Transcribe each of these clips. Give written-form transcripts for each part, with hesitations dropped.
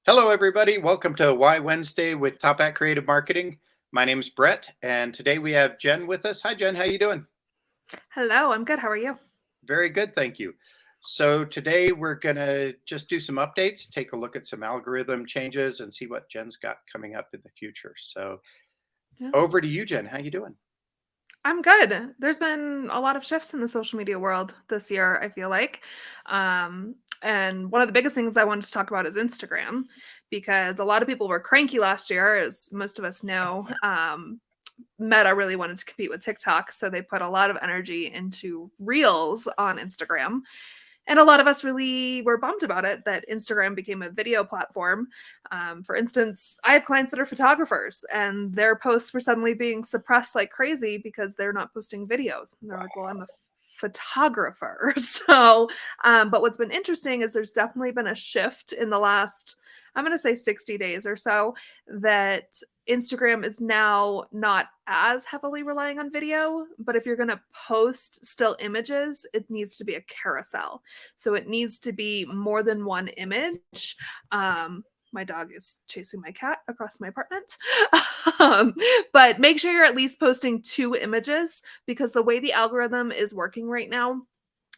Hello, everybody. Welcome to Why Wednesday with Top Hat Creative Marketing. My name is Brett, and today we have Jen with us. Hi, Jen. How you doing? Hello, I'm good. How are you? Very good, thank you. So today we're gonna just do some updates, take a look at some algorithm changes, and see what Jen's got coming up in the future. So Yeah. over to you, Jen. How you doing? I'm good. There's been a lot of shifts in the social media world this year, I feel like. And one of the biggest things I wanted to talk about is Instagram, because a lot of people were cranky last year, as most of us know. Meta really wanted to compete with TikTok, so they put a lot of energy into Reels on Instagram. And a lot of us really were bummed about it that Instagram became a video platform. For instance, I have clients that are photographers and their posts were suddenly being suppressed like crazy because they're not posting videos. And they're like, well, I'm a photographer. But what's been interesting is there's definitely been a shift in the last, I'm going to say 60 days or so, that Instagram is now not as heavily relying on video, but if you're going to post still images, it needs to be a carousel. So it needs to be more than one image. My dog is chasing my cat across my apartment. um, but make sure you're at least posting two images because the way the algorithm is working right now,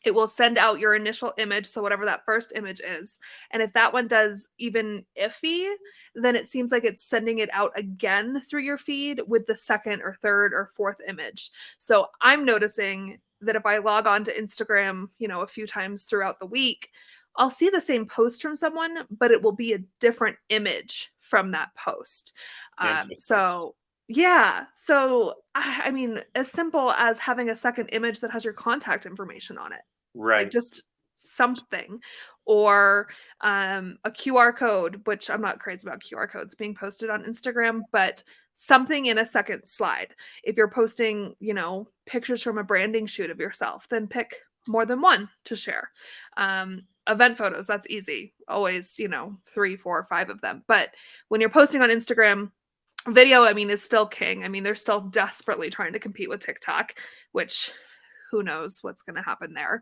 it will send out your initial image, so whatever that first image is. And if that one does even iffy, then it seems like it's sending it out again through your feed with the second or third or fourth image. So I'm noticing that if I log on to Instagram, a few times throughout the week, I'll see the same post from someone, but it will be a different image from that post. Interesting. So yeah. So, I mean, as simple as having a second image that has your contact information on it, like Right. just something, or a QR code, which I'm not crazy about QR codes being posted on Instagram, but something in a second slide. If you're posting, pictures from a branding shoot of yourself, then pick more than one to share. Event photos, that's easy. Always, three, four, five of them. But when you're posting on Instagram, video, I mean, is still king. I mean, they're still desperately trying to compete with TikTok, which who knows what's going to happen there.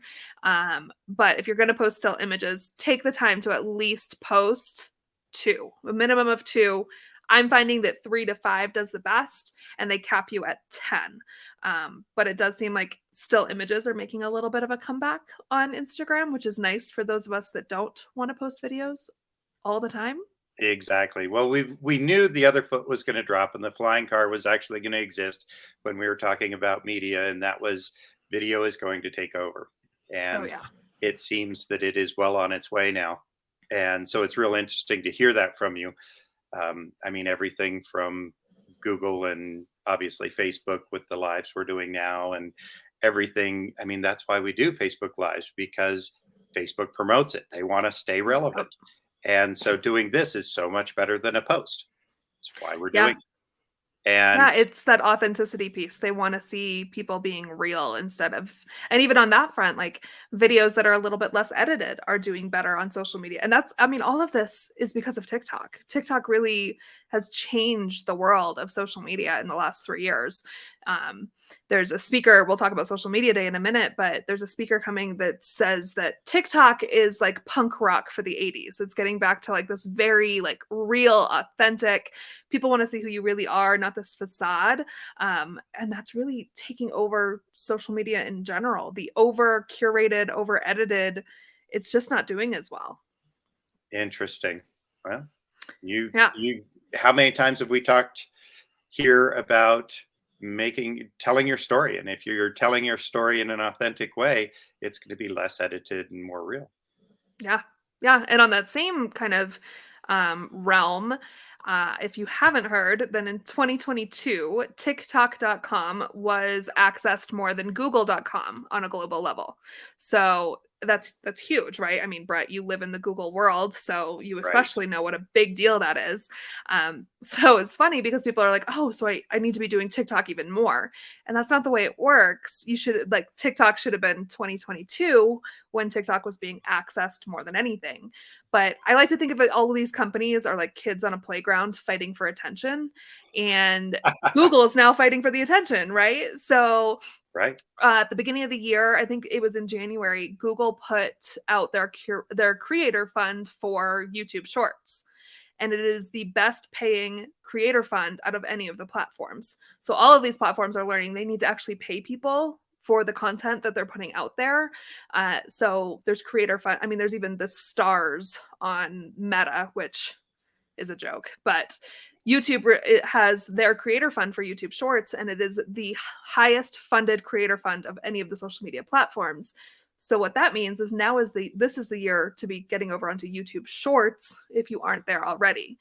But if you're going to post still images, take the time to at least post two, a minimum of two. I'm finding that 3 to 5 does the best, and they cap you at 10. But it does seem like still images are making a little bit of a comeback on Instagram, which is nice for those of us that don't want to post videos all the time. Exactly. Well, we knew the other foot was going to drop, and the flying car was actually going to exist when we were talking about media, and that was video is going to take over. Oh, And yeah. it seems that it is well on its way now. And so it's real interesting to hear that from you. I mean, everything from Google and obviously Facebook with the lives we're doing now, and everything. I mean, that's why we do Facebook Lives because Facebook promotes it. They want to stay relevant. And so doing this is so much better than a post. That's why we're doing Yeah. it. And Yeah, it's that authenticity piece. They wanna see people being real instead of, and even on that front, like, videos that are a little bit less edited are doing better on social media, and that's, I mean, all of this is because of TikTok. TikTok really has changed the world of social media in the last 3 years. Um, there's a speaker, we'll talk about Social Media Day in a minute, but there's a speaker coming that says that TikTok is like punk rock for the '80s. It's getting back to, like, this very, like, real, authentic, people want to see who you really are, not this facade. And that's really taking over social media in general. The over curated, over edited, it's just not doing as well. interesting. Well, you Yeah. you how many times have we talked here about telling your story? And if you're telling your story in an authentic way, it's going to be less edited and more real. Yeah. Yeah. And on that same kind of realm, if you haven't heard, then in 2022, TikTok.com was accessed more than Google.com on a global level. So that's huge, right? I mean, Brett, you live in the Google world, so you Right. especially know what a big deal that is. So it's funny because people are like, oh, so I need to be doing TikTok even more. And that's not the way it works. You should, like, TikTok should have been 2022 when TikTok was being accessed more than anything. But I like to think of it, all of these companies are like kids on a playground fighting for attention. And Google is now fighting for the attention, right? So Right. at the beginning of the year, I think it was in January, Google put out their creator fund for YouTube Shorts. and it is the best paying creator fund out of any of the platforms. So all of these platforms are learning they need to actually pay people for the content that they're putting out there. So there's creator fund. I mean, there's even the stars on Meta, which is a joke, but YouTube it has their creator fund for YouTube Shorts, and it is the highest funded creator fund of any of the social media platforms. So what that means is this is the year to be getting over onto YouTube Shorts if you aren't there already.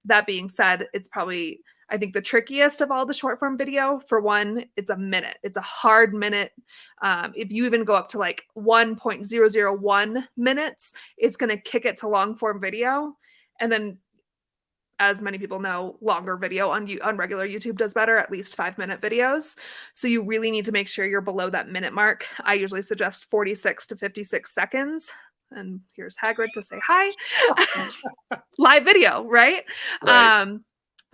That being said, it's probably, I think, the trickiest of all the short form video. For one, it's a minute. It's a hard minute. If you even go up to like 1.001 minutes, it's going to kick it to long form video. And then, as many people know, longer video on regular YouTube does better, at least 5-minute videos. So you really need to make sure you're below that minute mark. I usually suggest 46 to 56 seconds. And here's Hagrid to say hi. Live video, right? Right.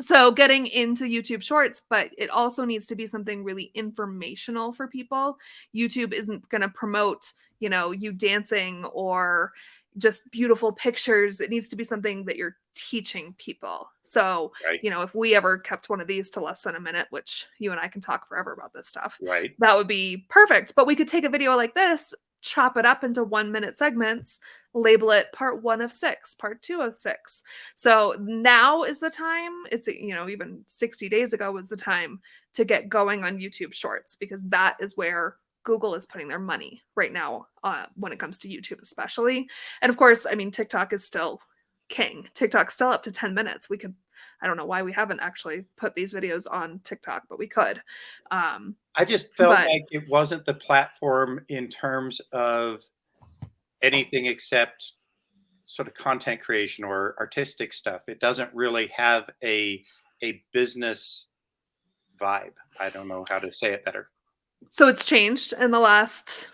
So getting into YouTube Shorts, but it also needs to be something really informational for people. YouTube isn't going to promote, you dancing or just beautiful pictures. It needs to be something that you're teaching people. So, Right. If we ever kept one of these to less than a minute, which you and I can talk forever about this stuff, Right. that would be perfect. But we could take a video like this, chop it up into 1-minute segments, label it part 1 of 6, part 2 of 6. So now is the time. It's, even 60 days ago was the time to get going on YouTube Shorts, because that is where Google is putting their money right now when it comes to YouTube, especially. And of course, I mean, TikTok is still king. TikTok's still up to 10 minutes. I don't know why we haven't actually put these videos on TikTok, but we could. I just felt like it wasn't the platform in terms of anything except sort of content creation or artistic stuff. It doesn't really have a business vibe. I don't know how to say it better. So it's changed in the last,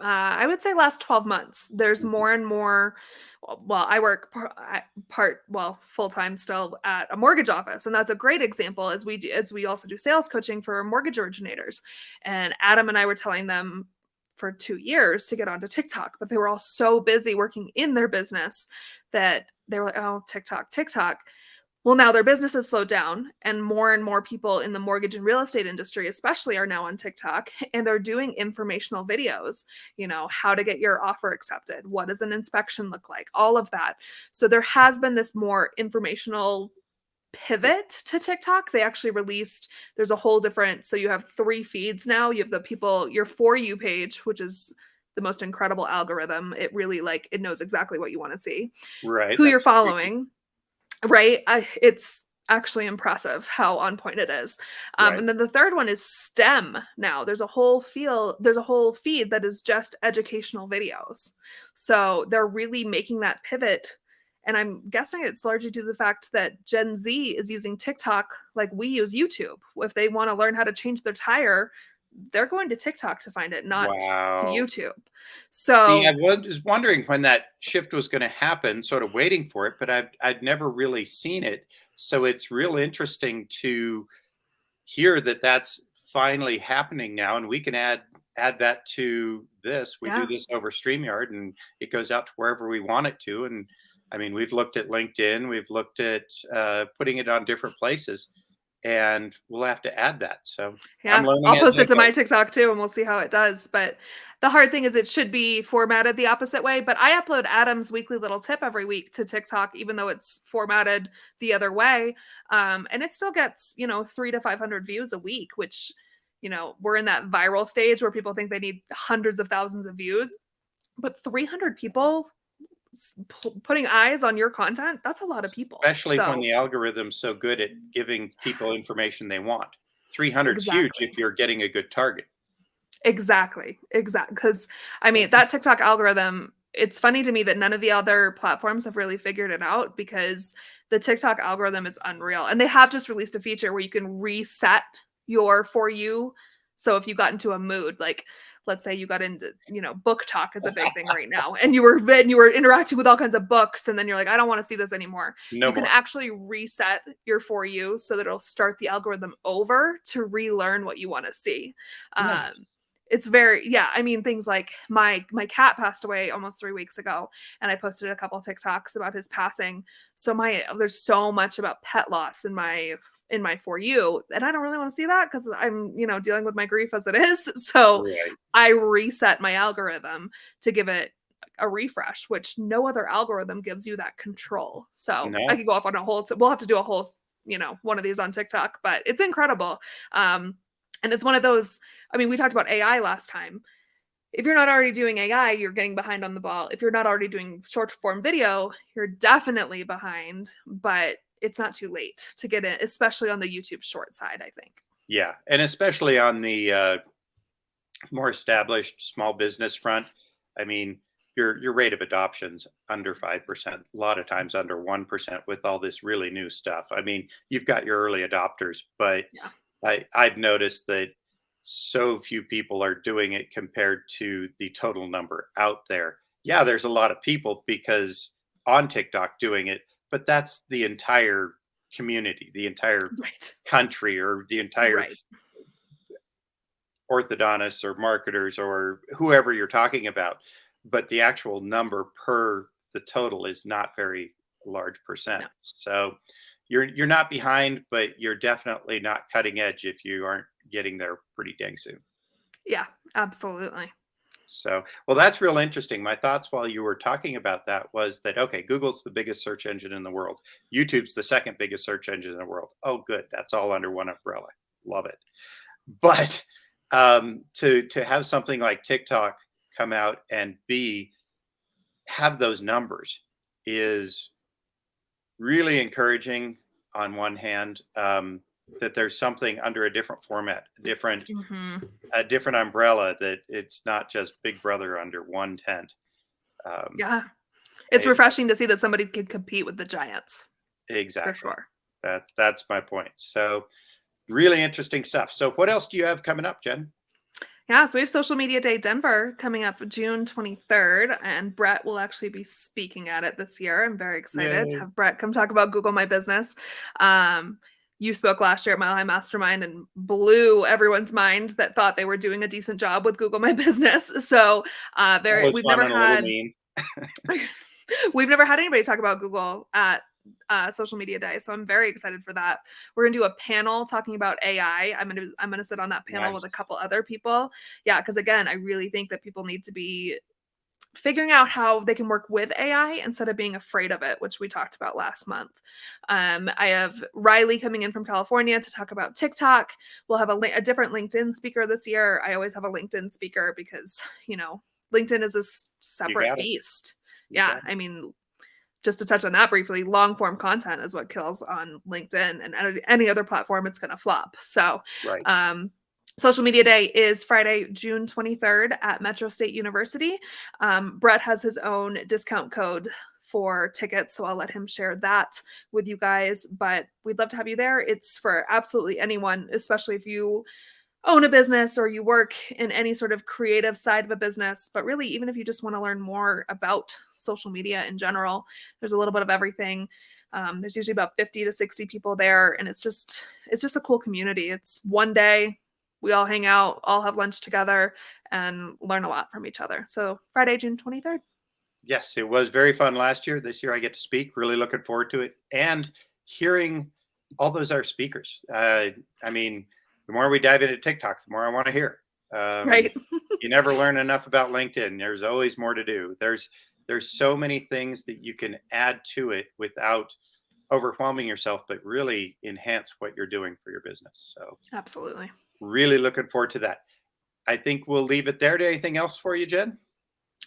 I would say last 12 months. There's more and more. Well, I work full-time still at a mortgage office. And that's a great example, as we also do sales coaching for mortgage originators. And Adam and I were telling them for 2 years to get onto TikTok, but they were all so busy working in their business that they were like, oh, TikTok. Well, now their business has slowed down, and more people in the mortgage and real estate industry, especially, are now on TikTok, and they're doing informational videos, how to get your offer accepted. What does an inspection look like? All of that. So there has been this more informational pivot to TikTok. They actually there's a whole different, so you have 3 feeds now. You have your For You page, which is the most incredible algorithm. It really it knows exactly what you want to see. Right. Who you're following. Right. It's actually impressive how on point it is. Right. And then the third one is STEM. Now there's a whole feed that is just educational videos. So they're really making that pivot. And I'm guessing it's largely due to the fact that Gen Z is using TikTok like we use YouTube. If they want to learn how to change their tire, they're going to TikTok to find it, not to YouTube. So I was wondering when that shift was going to happen, sort of waiting for it, but I'd never really seen it. So it's real interesting to hear that that's finally happening now, and we can add that to this. We do this over StreamYard, and it goes out to wherever we want it to. And I mean, we've looked at LinkedIn, we've looked at putting it on different places. And we'll have to add that. So yeah, I'll post it to my TikTok too, and we'll see how it does. But the hard thing is it should be formatted the opposite way. But I upload Adam's weekly little tip every week to TikTok, even though it's formatted the other way. And it still gets, 300 to 500 views a week, which, we're in that viral stage where people think they need hundreds of thousands of views. But 300 people putting eyes on your content, that's a lot of people, especially when the algorithm's so good at giving people information they want. 300 is huge if you're getting a good target. Exactly because I mean, that TikTok algorithm, it's funny to me that none of the other platforms have really figured it out, because the TikTok algorithm is unreal. And they have just released a feature where you can reset your For You. So if you got into a mood, like let's say you got into, book talk is a big thing right now, and you were interacting with all kinds of books, and then you're like, I don't want to see this anymore. You can actually reset your For You so that it'll start the algorithm over to relearn what you want to see. Nice. it's very, yeah, I mean, things like my cat passed away almost 3 weeks ago, and I posted a couple TikToks about his passing. So there's so much about pet loss in my For You, and I don't really want to see that because I'm, dealing with my grief as it is. So Right. I reset my algorithm to give it a refresh, which no other algorithm gives you that control. So I No. could go off on a whole, we'll have to do a whole, one of these on TikTok, but it's incredible. And it's one of those, I mean, we talked about AI last time. If you're not already doing AI, you're getting behind on the ball. If you're not already doing short form video, you're definitely behind, but it's not too late to get in, especially on the YouTube short side, I think. Yeah, and especially on the more established small business front. I mean, your rate of adoption's under 5%, a lot of times under 1% with all this really new stuff. I mean, you've got your early adopters, but Yeah. I've noticed that so few people are doing it compared to the total number out there. Yeah, there's a lot of people because on TikTok doing it, but that's the entire community, the entire Right. country, or the entire Right. orthodontists or marketers or whoever you're talking about. But the actual number per the total is not very large percent. No. So you're not behind, but you're definitely not cutting edge if you aren't getting there pretty dang soon. Yeah, absolutely. So, well, that's real interesting. My thoughts while you were talking about that was that, okay, Google's the biggest search engine in the world. YouTube's the second biggest search engine in the world. Oh, good. That's all under one umbrella. Love it. But to have something like TikTok come out and have those numbers is really encouraging on one hand, that there's something under a different format, Hmm. a different umbrella, that it's not just Big Brother under one tent. Um, Yeah. It's it- refreshing to see that somebody can compete with the giants for exactly. sure. That's my point. So really interesting stuff. So what else do you have coming up, Jen? Yeah, so we have Social Media Day Denver coming up June 23rd, and Brett will actually be speaking at it this year. I'm very excited to Yay. have Brett come talk about Google My Business. You spoke last year at Mile High Mastermind and blew everyone's mind that thought they were doing a decent job with Google My Business. So That was we've fun never and a little had mean. we've never had anybody talk about Google at Social Media Day, so I'm very excited for that. We're gonna do a panel talking about AI. I'm gonna sit on that panel with Nice. a couple other people. Yeah, because again, I really think that people need to be figuring out how they can work with AI instead of being afraid of it, which we talked about last month. I have Riley coming in from California to talk about TikTok. We'll have a different LinkedIn speaker this year. I always have a LinkedIn speaker because LinkedIn is this You separate got it. beast. You Yeah, got it. I mean, just to touch on that briefly, long form content is what kills on LinkedIn, and any other platform, it's going to flop. So, Right. Social Media Day is Friday, June 23rd at Metro State University. Brett has his own discount code for tickets, so I'll let him share that with you guys. But we'd love to have you there. It's for absolutely anyone, especially if you own a business or you work in any sort of creative side of a business, but really even if you just want to learn more about social media in general, there's a little bit of everything. There's usually about 50 to 60 people there, and it's just a cool community. It's one day, we all hang out, all have lunch together, and learn a lot from each other. So Friday, June 23rd. Yes, it was very fun last year. This year I get to speak. Really looking forward to it and hearing all those other speakers. I mean, the more we dive into TikTok, the more I want to hear. Um, Right. you never learn enough about LinkedIn. There's always more to do. There's so many things that you can add to it without overwhelming yourself, but really enhance what you're doing for your business. So Absolutely. really looking forward to that. I think we'll leave it there. Anything else for you, Jen?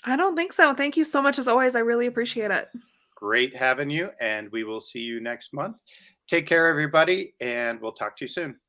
I don't think so. Thank you so much as always. I really appreciate it. Great having you, and we will see you next month. Take care, everybody, and we'll talk to you soon.